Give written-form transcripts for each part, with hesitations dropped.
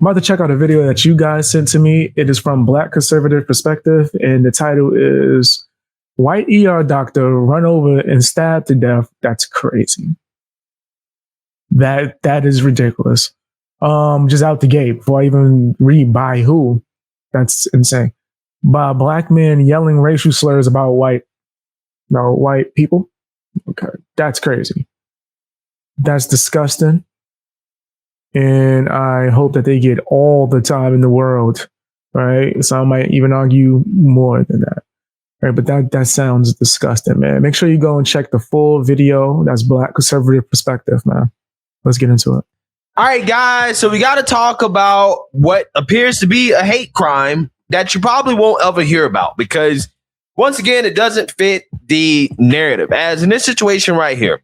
I'm about to check out a video that you guys sent to me. It is from Black Conservative Perspective, and the title is White ER Doctor Run Over and Stabbed to Death. That's crazy. That is ridiculous. Just out the gate before I even read by who. That's insane. By a black man yelling racial slurs about white people. Okay, that's crazy. That's disgusting. And I hope that they get all the time in the world, right? Some might even argue more than that, right? But that sounds disgusting, man. Make sure you go and check the full video. That's Black Conservative Perspective, man. Let's get into it. All right, guys. So we got to talk about what appears to be a hate crime that you probably won't ever hear about because, once again, it doesn't fit the narrative. As in this situation right here,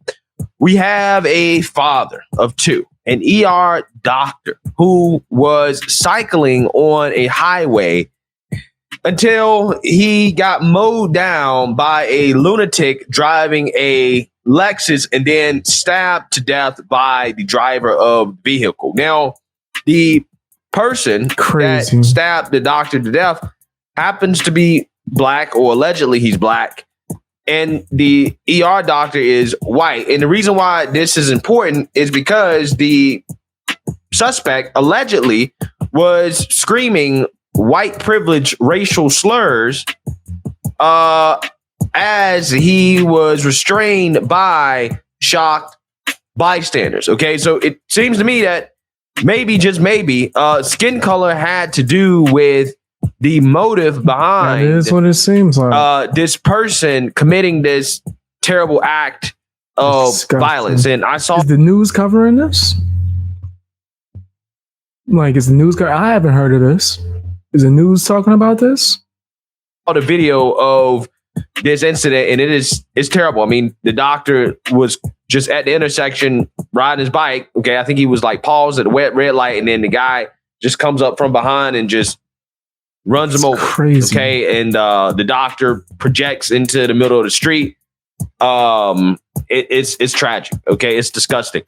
we have a father of two, an ER doctor who was cycling on a highway until he got mowed down by a lunatic driving a Lexus and then stabbed to death by the driver of the vehicle. Now, the person that stabbed the doctor to death happens to be black, or allegedly he's black, and the ER doctor is white. And the reason why this is important is because the suspect allegedly was screaming white privilege racial slurs as he was restrained by shocked bystanders. Okay, so it seems to me that maybe, just maybe, skin color had to do with the motive behind that is what it seems like. This person committing this terrible act of violence. And I saw... Is the news covering this? Like, is the news... I haven't heard of this. Is the news talking about this? The video of this incident, and it's terrible. I mean, the doctor was just at the intersection riding his bike. Okay, I think he was like paused at a red light, and then the guy just comes up from behind and just runs him over. Crazy. Okay, and the doctor projects into the middle of the street. It's tragic. Okay, it's disgusting.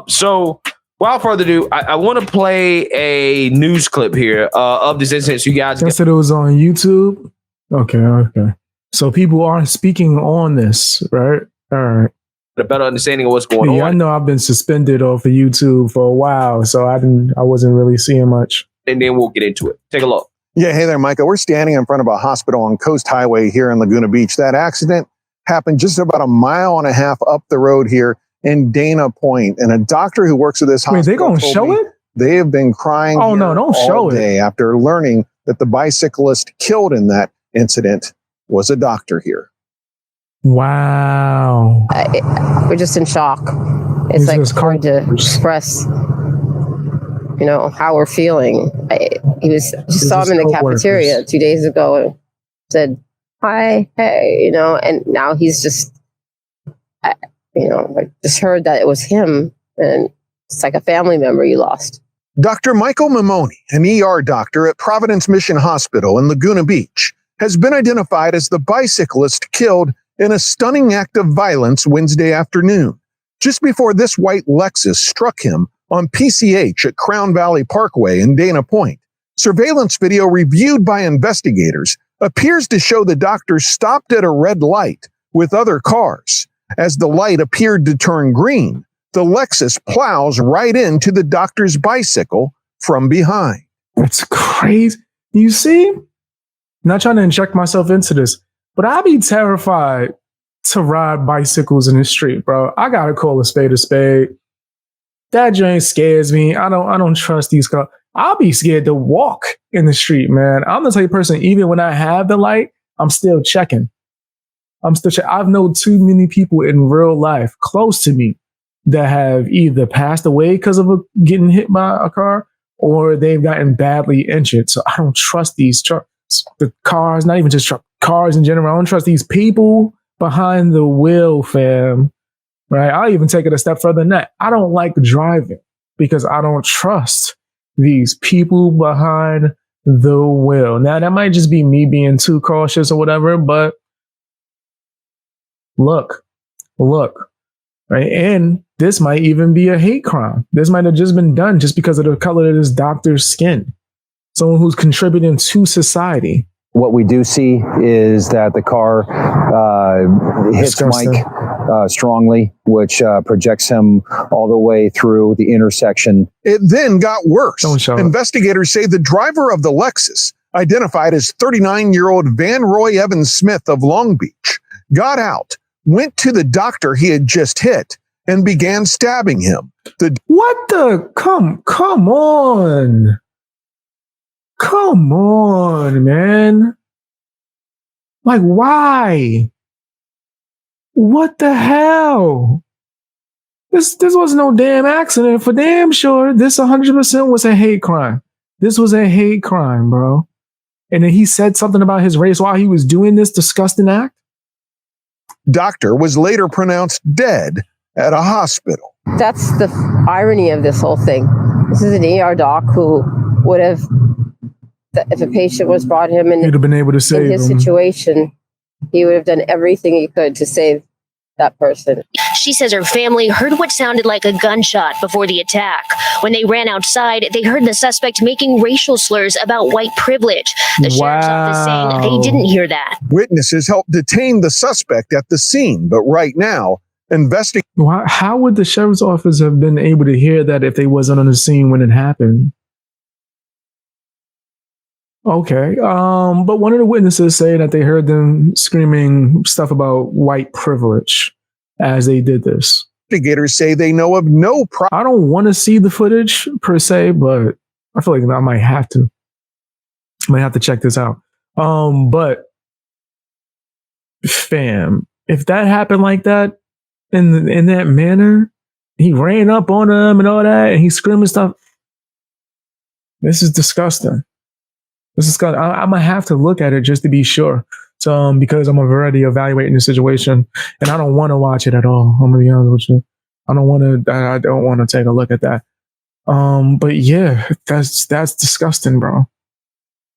So without further ado, I want to play a news clip here of this incident. So you guys, I said it was on YouTube. Okay. So people are speaking on this, right? All right. A better understanding of what's going on. I know I've been suspended off of YouTube for a while, so I wasn't really seeing much. And then we'll get into it. Take a look. Yeah, hey there, Micah. We're standing in front of a hospital on Coast Highway here in Laguna Beach. That accident happened just about a mile and a half up the road here in Dana Point. And a doctor who works at this hospital... Wait, they going to show it? They have been crying don't show day after learning that the bicyclist killed in that incident was a doctor here. Wow. We're just in shock. It's like hard to express, how we're feeling. Just saw him in the cafeteria 2 days ago and said, hi, hey, and now he's just, I just heard that it was him, and it's like a family member you lost. Dr. Michael Mamoni, an ER doctor at Providence Mission Hospital in Laguna Beach, has been identified as the bicyclist killed in a stunning act of violence Wednesday afternoon, just before this white Lexus struck him on PCH at Crown Valley Parkway in Dana Point. Surveillance video reviewed by investigators appears to show the doctor stopped at a red light with other cars. As the light appeared to turn green, the Lexus plows right into the doctor's bicycle from behind. That's crazy. You see? Not trying to inject myself into this, but I'd be terrified to ride bicycles in the street, bro. I gotta call a spade a spade. That joint scares me. I don't trust these cars. I'll be scared to walk in the street, man. I'm the type of person, even when I have the light, I'm still checking. I've known too many people in real life close to me that have either passed away because of getting hit by a car, or they've gotten badly injured. So I don't trust these trucks. The cars, not even just cars in general. I don't trust these people behind the wheel, fam. Right? I'll even take it a step further than that. I don't like driving because I don't trust these people behind the wheel. Now, that might just be me being too cautious or whatever, but look, right? And this might even be a hate crime. This might have just been done just because of the color of this doctor's skin. Someone who's contributing to society. What we do see is that the car hits Disgusting. Mike strongly, which projects him all the way through the intersection. It then got worse. Don't show it. Investigators say the driver of the Lexus, identified as 39-year-old Van Roy Evans Smith of Long Beach, got out, went to the doctor he had just hit, and began stabbing him. What the? Come on. Come on, man. Like, why? What the hell? This was no damn accident. For damn sure, this 100% was a hate crime. This was a hate crime, bro. And then he said something about his race while he was doing this disgusting act. Doctor was later pronounced dead at a hospital. That's the irony of this whole thing. This is an ER doc who would have, if a patient was brought him in, He'd have been able to save in his him. situation, he would have done everything he could to save that person. She says her family heard what sounded like a gunshot before the attack. When they ran outside, they heard the suspect making racial slurs about white privilege. The sheriff's office saying they didn't hear that. Witnesses helped detain the suspect at the scene, but right now, investigators How would the sheriff's office have been able to hear that if they wasn't on the scene when it happened? Okay. But one of the witnesses say that they heard them screaming stuff about white privilege as they did this. say they know of no I don't want to see the footage per se, but I feel like I might have to. I might have to check this out. But fam, if that happened like that in that manner, he ran up on him and all that, and he's screaming stuff. This is disgusting. This is disgusting. I'm gonna have to look at it just to be sure. So, because I'm already evaluating the situation, and I don't want to watch it at all. I'm gonna be honest with you. I don't want to take a look at that. But yeah, that's disgusting, bro.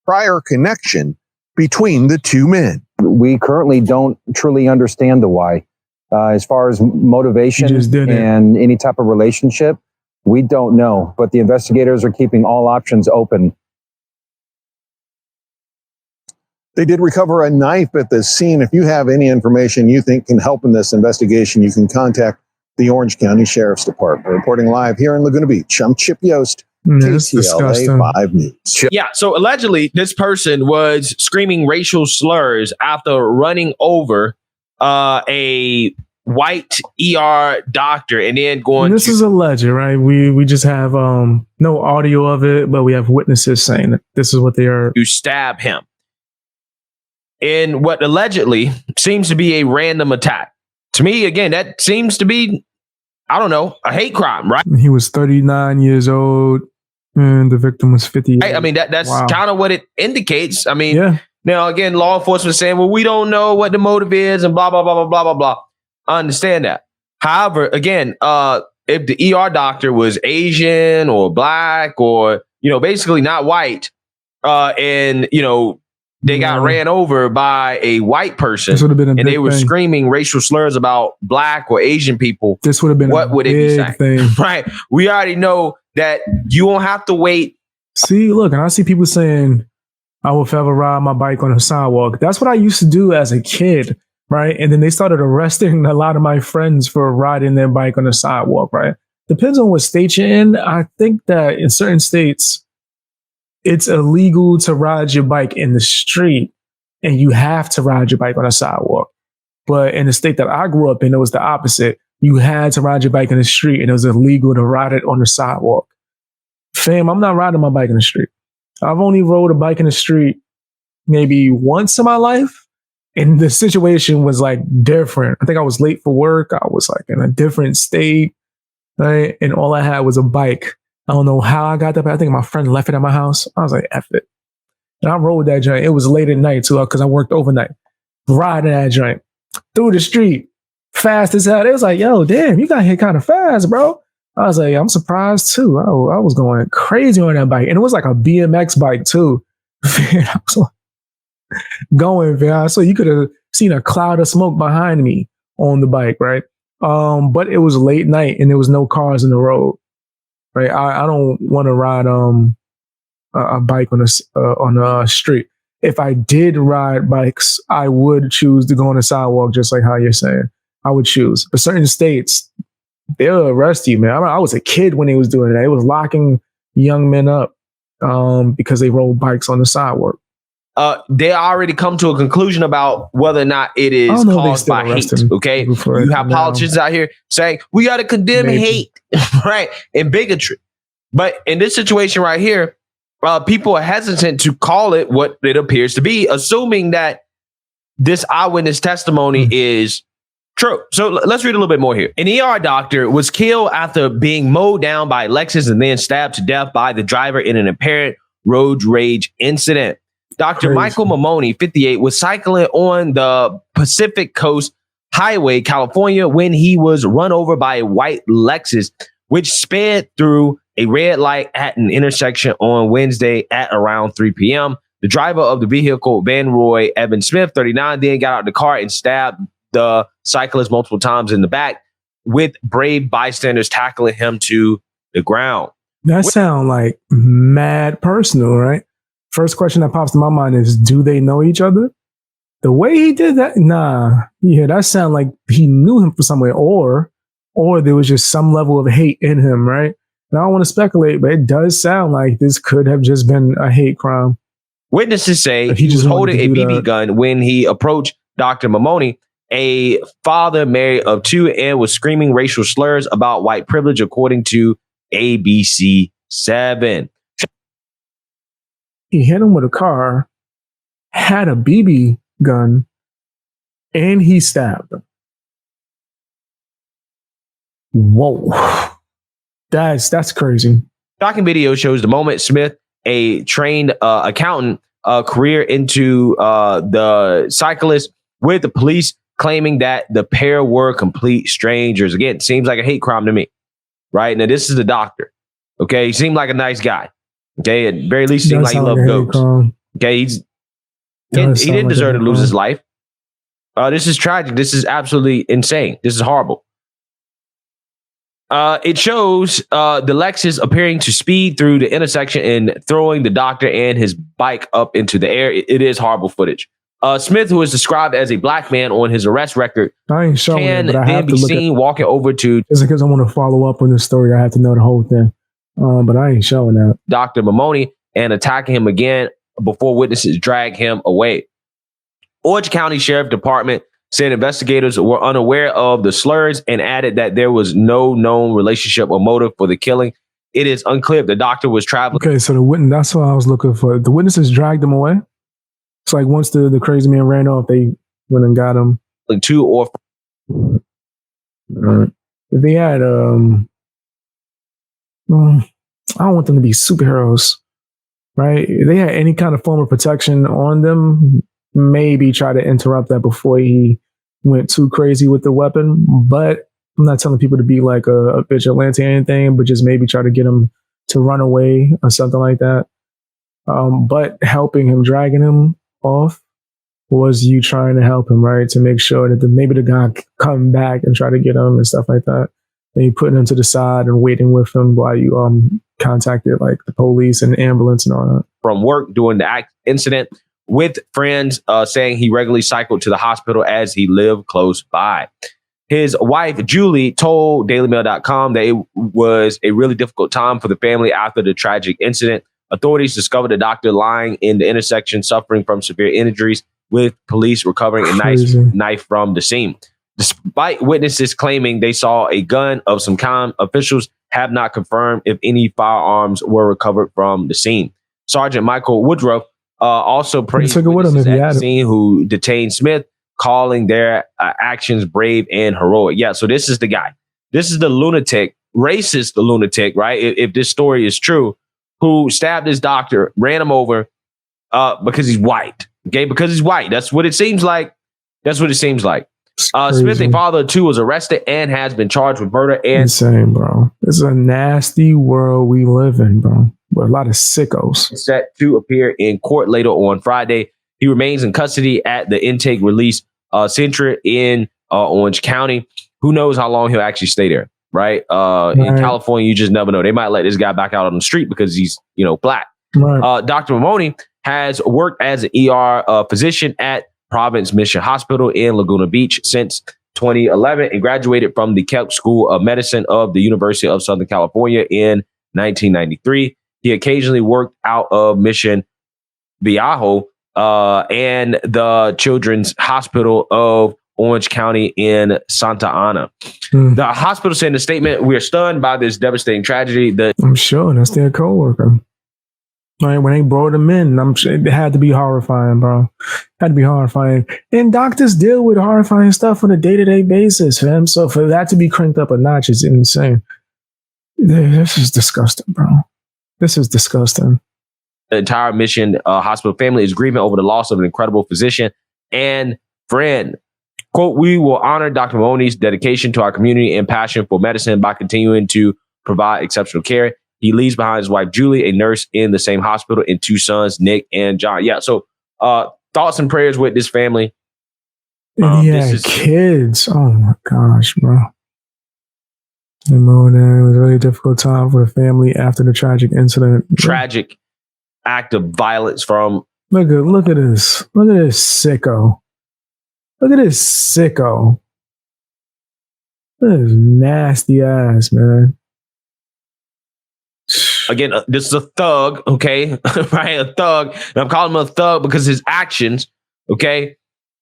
prior connection between the two men. We currently don't truly understand the why. As far as motivation You just did it. and any type of relationship, we don't know. But the investigators are keeping all options open. They did recover a knife at the scene. If you have any information you think can help in this investigation, you can contact the Orange County Sheriff's Department. Reporting live here in Laguna Beach, I'm Chip Yost, That's KTLA disgusting. 5 News. Yeah, so allegedly, this person was screaming racial slurs after running over a white ER doctor and then going And this is alleged, right? We just have no audio of it, but we have witnesses saying that this is what they are. to stab him in what allegedly seems to be a random attack. To me, again, that seems to be, I don't know, a hate crime, right? He was 39 years old, and the victim was 50. I mean, that's Wow. kind of what it indicates. I mean, Yeah, now, again, law enforcement saying, well, we don't know what the motive is and blah, blah, blah, blah, blah, blah, blah. I understand that. However, again, if the ER doctor was Asian or black or, basically not white, and, they got Yeah. ran over by a white person this would have been a and big they were thing. screaming racial slurs about black or Asian people, This would have been what a would it be big saying? thing. right? We already know that you won't have to wait. See, look, and I see people saying, I will forever ride my bike on the sidewalk. That's what I used to do as a kid, right? And then they started arresting a lot of my friends for riding their bike on the sidewalk, right? Depends on what state you're in. I think that in certain states, it's illegal to ride your bike in the street and you have to ride your bike on a sidewalk. But in the state that I grew up in, it was the opposite. You had to ride your bike in the street and it was illegal to ride it on the sidewalk. Fam, I'm not riding my bike in the street. I've only rode a bike in the street maybe once in my life. And the situation was like different. I think I was late for work. I was like in a different state, right? And all I had was a bike. I don't know how I got that, but I think my friend left it at my house. I was like, F it. And I rode that joint. It was late at night too, because I worked overnight. Riding that joint through the street, fast as hell. It was like, yo, damn, you got hit kind of fast, bro. I was like, I'm surprised too. I was going crazy on that bike. And it was like a BMX bike too. I was like, going, man. So you could have seen a cloud of smoke behind me on the bike, right? But it was late night and there was no cars in the road. Right. I don't want to ride a bike on a street. If I did ride bikes, I would choose to go on the sidewalk, just like how you're saying. I would choose. But certain states, they'll arrest you, man. I was a kid when they was doing that. It was locking young men up because they rode bikes on the sidewalk. They already come to a conclusion about whether or not it is caused by hate. Okay, you have politicians out here saying we got to condemn hate, right, and bigotry. But in this situation right here, people are hesitant to call it what it appears to be, assuming that this eyewitness testimony is true. So let's read a little bit more here. An ER doctor was killed after being mowed down by a Lexus and then stabbed to death by the driver in an apparent road rage incident. Dr. Michael Mamoni, 58, was cycling on the Pacific Coast Highway, California, when he was run over by a white Lexus, which sped through a red light at an intersection on Wednesday at around 3 p.m. The driver of the vehicle, Van Roy Evan Smith, 39, then got out of the car and stabbed the cyclist multiple times in the back, with brave bystanders tackling him to the ground. That sounds like mad personal, right? First question that pops to my mind is, do they know each other? The way he did that, that sounds like he knew him from somewhere, or there was just some level of hate in him, right? And I don't want to speculate, but it does sound like this could have just been a hate crime. Witnesses say he was holding a BB gun when he approached Dr. Mamoni, a father married of 2, and was screaming racial slurs about white privilege, according to ABC 7. He hit him with a car, had a BB gun, and he stabbed him. Whoa. That's crazy. Shocking video shows the moment Smith, a trained accountant, career into the cyclist, with the police claiming that the pair were complete strangers. Again, seems like a hate crime to me, right? Now, this is the doctor. Okay, he seemed like a nice guy. Okay, at very least seemed like he loved goats. Okay, he didn't deserve to lose his life. This is tragic. This is absolutely insane. This is horrible. It shows the Lexus appearing to speed through the intersection and throwing the doctor and his bike up into the air. It is horrible footage. Smith, who is described as a black man on his arrest record, can then be seen walking over to... Just because I want to follow up on this story, I have to know the whole thing. But I ain't showing that. Dr. Mamoni, and attacking him again before witnesses drag him away. Orange County Sheriff Department said investigators were unaware of the slurs and added that there was no known relationship or motive for the killing. It is unclear if the doctor was traveling. Okay, so the witness, that's what I was looking for. The witnesses dragged him away. It's like once the crazy man ran off, they went and got him. Like 2 or 4. If they had I don't want them to be superheroes, right? If they had any kind of form of protection on them, maybe try to interrupt that before he went too crazy with the weapon. But I'm not telling people to be like a vigilante or anything, but just maybe try to get him to run away or something like that. But helping him, dragging him off, was you trying to help him, right? To make sure that maybe the guy come back and try to get him and stuff like that. And you putting him to the side and waiting with him while you contacted like the police and the ambulance and all that. From work during the incident, with friends saying he regularly cycled to the hospital as he lived close by. His wife, Julie, told DailyMail.com that it was a really difficult time for the family after the tragic incident. Authorities discovered the doctor lying in the intersection, suffering from severe injuries, with police recovering a knife from the scene. Despite witnesses claiming they saw a gun of some kind, officials have not confirmed if any firearms were recovered from the scene. Sergeant Michael Woodruff also praised witnesses at the scene who detained Smith, calling their actions brave and heroic. Yeah, so this is the guy. This is the lunatic, racist lunatic, right? If this story is true, who stabbed his doctor, ran him over because he's white. Okay, because he's white. That's what it seems like. That's what it seems like. Smith, a father of 2, was arrested and has been charged with murder. And insane, bro. It's a nasty world we live in, bro. With a lot of sickos. Set to appear in court later on Friday. He remains in custody at the intake release center in Orange County. who knows how long he'll actually stay there, right? In California, you just never know. They might let this guy back out on the street because he's, black. Right. Dr. Mamoni has worked as an ER physician at Providence Mission Hospital in Laguna Beach since 2011 and graduated from the Keck School of Medicine of the University of Southern California in 1993. He occasionally worked out of Mission Viejo and the Children's Hospital of Orange County in Santa Ana. The hospital said in a statement, "We are stunned by this devastating tragedy." I'm sure that's their coworker. Right, when they brought him in, I'm sure it had to be horrifying, bro. Had to be horrifying. And doctors deal with horrifying stuff on a day-to-day basis, fam. So for that to be cranked up a notch is insane. This is disgusting, bro. This is disgusting. The entire Mission Hospital family is grieving over the loss of an incredible physician and friend. Quote, "We will honor Dr. Mamoni's dedication to our community and passion for medicine by continuing to provide exceptional care. He leaves behind his wife, Julie, a nurse in the same hospital, and two sons, Nick and John." Yeah, so thoughts and prayers with this family. Kids. Oh, my gosh, bro. It was a really difficult time for the family after the tragic incident. Tragic act of violence from... Look at this. Look at this sicko. Look at this sicko. Look at this nasty ass, man. Again, this is a thug, okay? Right? A thug. And I'm calling him a thug because his actions, okay?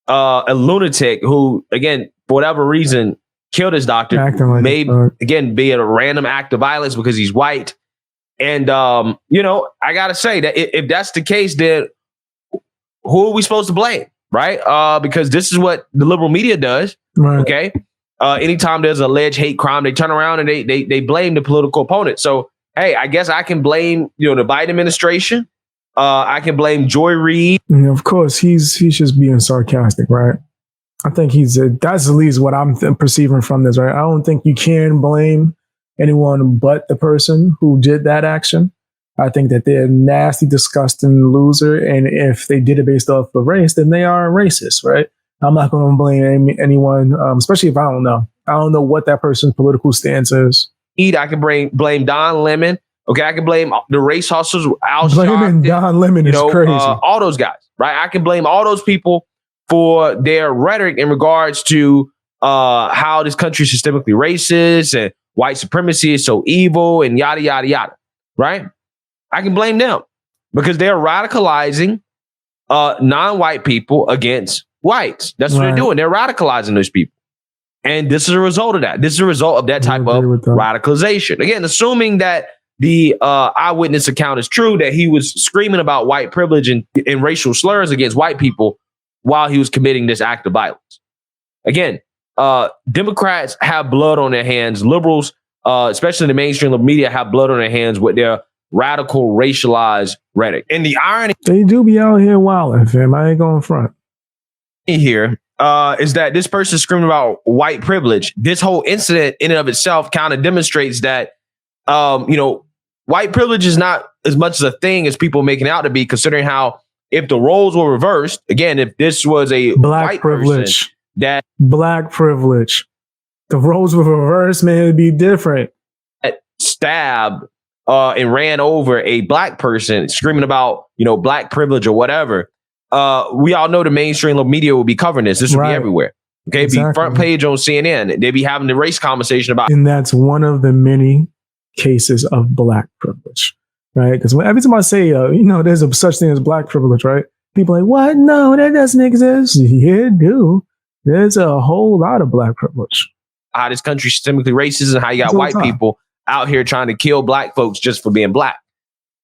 A lunatic who, again, for whatever reason, killed his doctor. May, again, be a random act of violence because he's white. And, I got to say that if that's the case, then who are we supposed to blame, right? Because this is what the liberal media does, okay? Anytime there's alleged hate crime, they turn around and they blame the political opponent. So, hey, I guess I can blame, the Biden administration. I can blame Joy Reid. Of course, he's just being sarcastic, right? I think that's at least what I'm perceiving from this, right? I don't think you can blame anyone but the person who did that action. I think that they're a nasty, disgusting loser. And if they did it based off of race, then they are racist, right? I'm not going to blame anyone, especially if I don't know. I don't know what that person's political stance is. I can blame Don Lemon. Okay, I can blame the race hustlers. Blaming Don Lemon is crazy. All those guys, right? I can blame all those people for their rhetoric in regards to how this country is systemically racist and white supremacy is so evil and yada, yada, yada, right? I can blame them because they're radicalizing non-white people against whites. That's what they're doing. They're radicalizing those people. And this is a result of that. This is a result of that type of radicalization. Again, assuming that the eyewitness account is true, that he was screaming about white privilege and racial slurs against white people while he was committing this act of violence. Again, Democrats have blood on their hands. Liberals, especially the mainstream media, have blood on their hands with their radical racialized rhetoric. And the irony... They do be out here wilding, fam. I ain't going front. Here is that this person screaming about white privilege. This whole incident in and of itself kind of demonstrates that, white privilege is not as much as a thing as people making it out to be, considering how if the roles were reversed, again, if this was a black white privilege, person, black privilege, the roles were reversed, man, it'd be different. Stabbed and ran over a black person screaming about, black privilege or whatever. We all know the mainstream media will be covering this. This will be everywhere. Okay, exactly. Be front page on CNN. They be having the race conversation about. And that's one of the many cases of black privilege, right? Because every time I say, there's a such thing as black privilege, right? People are like, what? No, that doesn't exist. Yeah, it do. There's a whole lot of black privilege. How this country is systemically racist and how you got white people out here trying to kill black folks just for being black.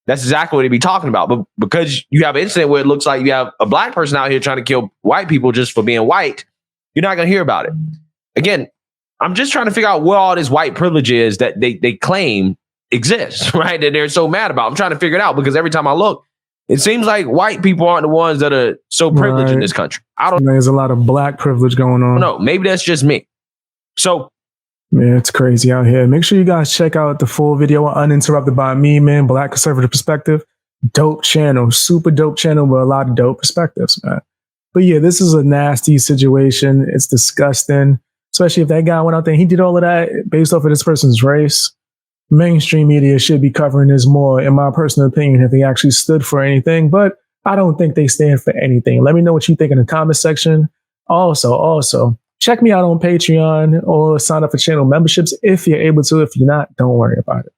That's exactly what they be talking about. But because you have an incident where it looks like you have a black person out here trying to kill white people just for being white, you're not going to hear about it. Again, I'm just trying to figure out what all this white privilege is that they claim exists, right? That they're so mad about. I'm trying to figure it out because every time I look, it seems like white people aren't the ones that are so privileged in this country. There's a lot of black privilege going on. No, maybe that's just me. So, man, it's crazy out here. Make sure you guys check out the full video Uninterrupted by Me, man. Black Conservative Perspective. Dope channel. Super dope channel with a lot of dope perspectives, man. But yeah, this is a nasty situation. It's disgusting. especially if that guy went out there and he did all of that based off of this person's race. Mainstream media should be covering this more, in my personal opinion, if they actually stood for anything. But I don't think they stand for anything. Let me know what you think in the comment section. Also, check me out on Patreon or sign up for channel memberships if you're able to. If you're not, don't worry about it.